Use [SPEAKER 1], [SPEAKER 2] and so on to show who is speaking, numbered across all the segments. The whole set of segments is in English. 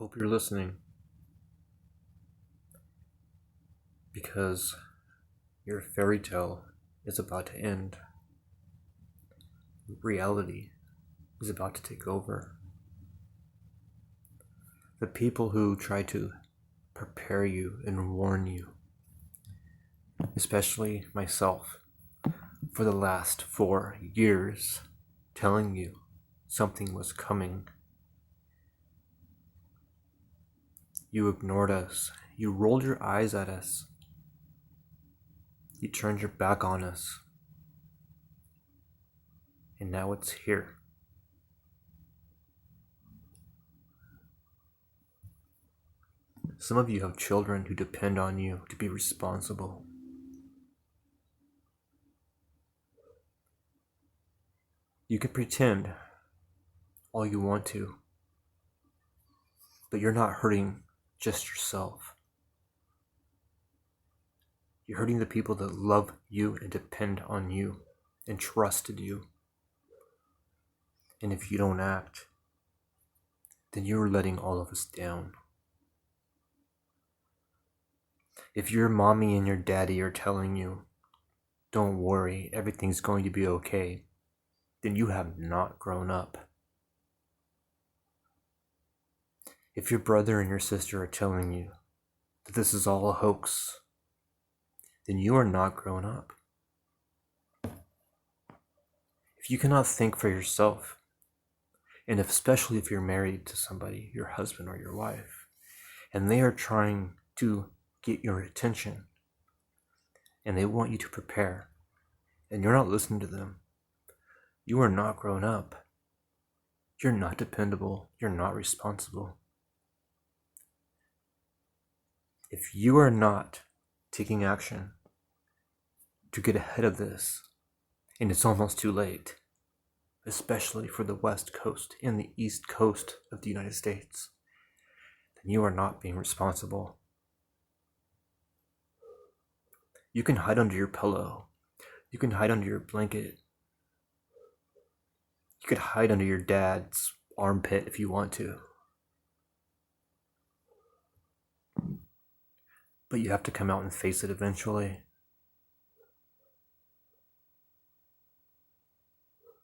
[SPEAKER 1] hope you're listening because your fairy tale is about to end. Reality is about to take over. The people who try to prepare you and warn you, especially myself, for the last 4 years, telling you something was coming. You ignored us. You rolled your eyes at us. You turned your back on us. And now it's here. Some of you have children who depend on you to be responsible. You can pretend all you want to, but you're not hurting just yourself. You're hurting the people that love you and depend on you and trusted you. And if you don't act, then you're letting all of us down. If your mommy and your daddy are telling you, don't worry, everything's going to be okay, then you have not grown up. If your brother and your sister are telling you that this is all a hoax, then you are not grown up. If you cannot think for yourself, and especially if you're married to somebody, your husband or your wife, and they are trying to get your attention, and they want you to prepare, and you're not listening to them, you are not grown up. You're not dependable. You're not responsible. If you are not taking action to get ahead of this, and it's almost too late, especially for the West Coast and the East Coast of the United States, then you are not being responsible. You can hide under your pillow. You can hide under your blanket. You could hide under your dad's armpit if you want to. But you have to come out and face it eventually.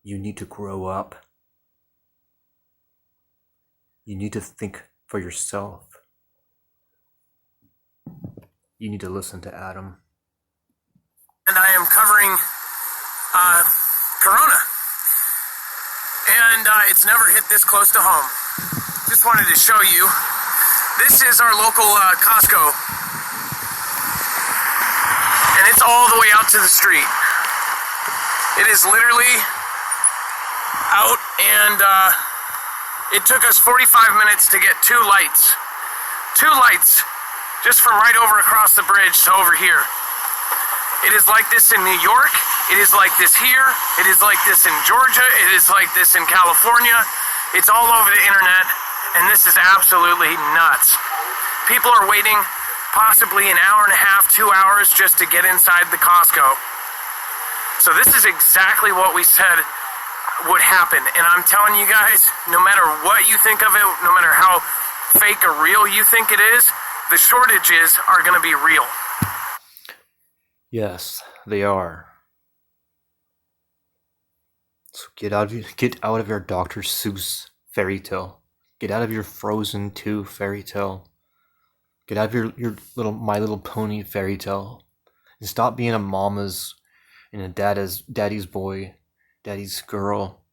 [SPEAKER 1] You need to grow up. You need to think for yourself. You need to listen to Adam.
[SPEAKER 2] And I am covering Corona. And it's never hit this close to home. Just wanted to show you. This is our local Costco. And it's all the way out to the street. It is literally out, and it took us 45 minutes to get two lights. Two lights just from right over across the bridge to over here. It is like this in New York. It is like this here. It is like this in Georgia. It is like this in California. It's all over the internet, and this is absolutely nuts. People are waiting possibly an hour and a half, 2 hours just to get inside the Costco. So this is exactly what we said would happen. And I'm telling you guys, no matter what you think of it, no matter how fake or real you think it is, the shortages are going to be real.
[SPEAKER 1] Yes, they are. So get out of your Dr. Seuss fairy tale. Get out of your Frozen 2 fairy tale. Get out of your little My Little Pony fairy tale. And stop being a mama's and a daddy's boy, daddy's girl.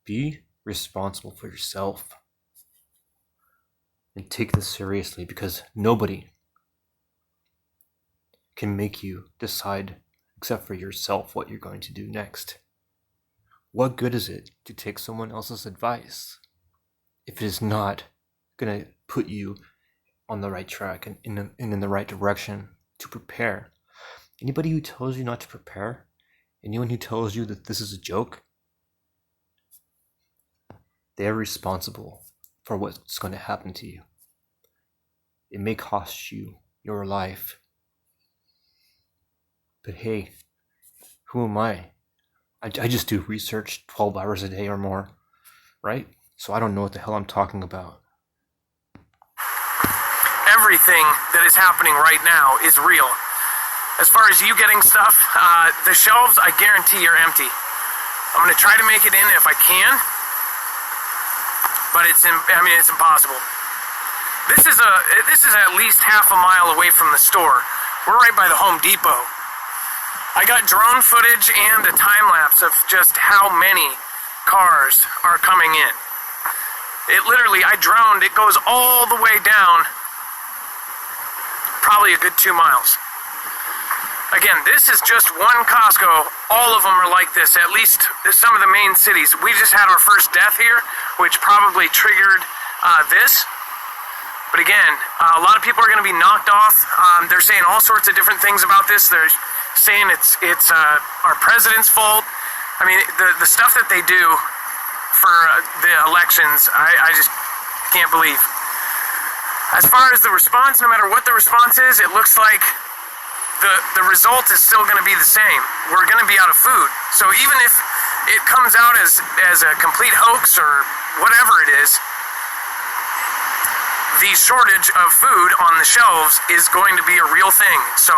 [SPEAKER 1] Be responsible for yourself. And take this seriously, because nobody can make you decide except for yourself what you're going to do next. What good is it to take someone else's advice if it is not going to put you on the right track and in the right direction to prepare? Anybody who tells you not to prepare, anyone who tells you that this is a joke, they're responsible for what's going to happen to you. It may cost you your life. But hey, who am I? I just do research 12 hours a day or more, right? So I don't know what the hell I'm talking about.
[SPEAKER 2] everything that is happening right now is real. As far as you getting stuff, the shelves, I guarantee you're empty. I'm gonna try to make it in if I can, but it's impossible. This is at least half a mile away from the store. We're right by the Home Depot. I got drone footage and a time lapse of just how many cars are coming in. It literally, I droned, it goes all the way down, probably a good 2 miles. Again, this is just one Costco. All of them are like this, at least some of the main cities. We just had our first death here, which probably triggered this. But again, a lot of people are going to be knocked off. They're saying all sorts of different things about this. They're saying it's our president's fault. I mean, the stuff that they do for the elections, I just can't believe. As far as the response, no matter what the response is, it looks like the result is still going to be the same. We're going to be out of food. So even if it comes out as a complete hoax or whatever it is, the shortage of food on the shelves is going to be a real thing. So,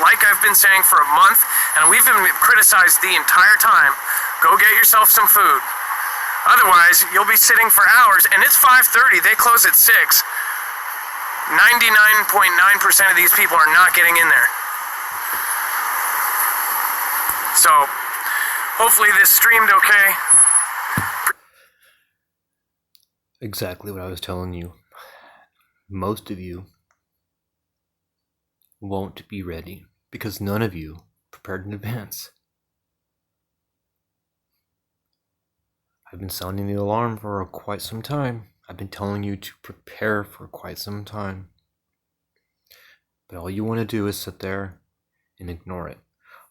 [SPEAKER 2] like I've been saying for a month, and we've been criticized the entire time, go get yourself some food. Otherwise, you'll be sitting for hours, and it's 5:30, they close at 6. 99.9% of these people are not getting in there. So, hopefully this streamed okay.
[SPEAKER 1] Exactly what I was telling you. Most of you won't be ready because none of you prepared in advance. I've been sounding the alarm for quite some time. I've been telling you to prepare for quite some time. But all you want to do is sit there and ignore it,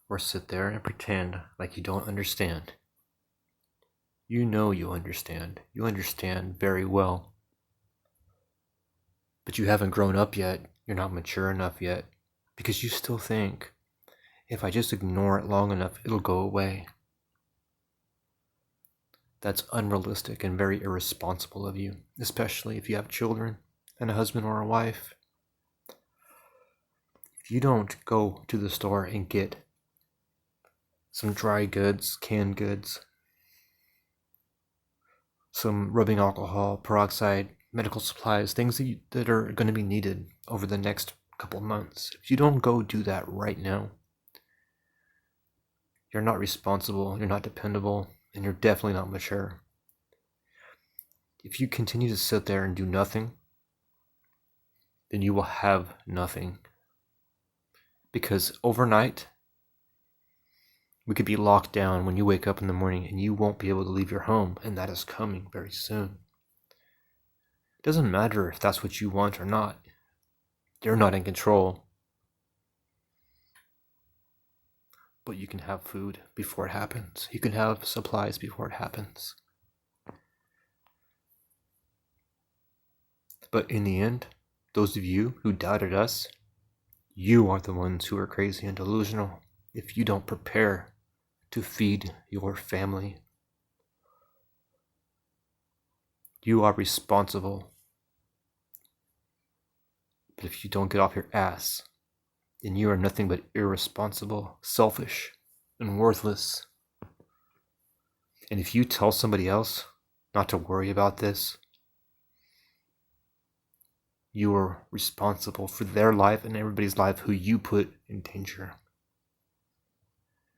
[SPEAKER 1] or sit there and pretend like you don't understand. You know you understand. You understand very well. But you haven't grown up yet. You're not mature enough yet. Because you still think, if I just ignore it long enough, it'll go away. That's unrealistic and very irresponsible of you, especially if you have children and a husband or a wife. If you don't go to the store and get some dry goods, canned goods, some rubbing alcohol, peroxide, medical supplies, things that are going to be needed over the next couple months. If you don't go do that right now, you're not responsible, you're not dependable, and you're definitely not mature. If you continue to sit there and do nothing, then you will have nothing. Because overnight, we could be locked down when you wake up in the morning and you won't be able to leave your home, and that is coming very soon. It doesn't matter if that's what you want or not. You're not in control. But you can have food before it happens. You can have supplies before it happens. But in the end, those of you who doubted us, you are the ones who are crazy and delusional if you don't prepare to feed your family. You are responsible. But if you don't get off your ass, then you are nothing but irresponsible, selfish, and worthless. And if you tell somebody else not to worry about this, you are responsible for their life and everybody's life who you put in danger.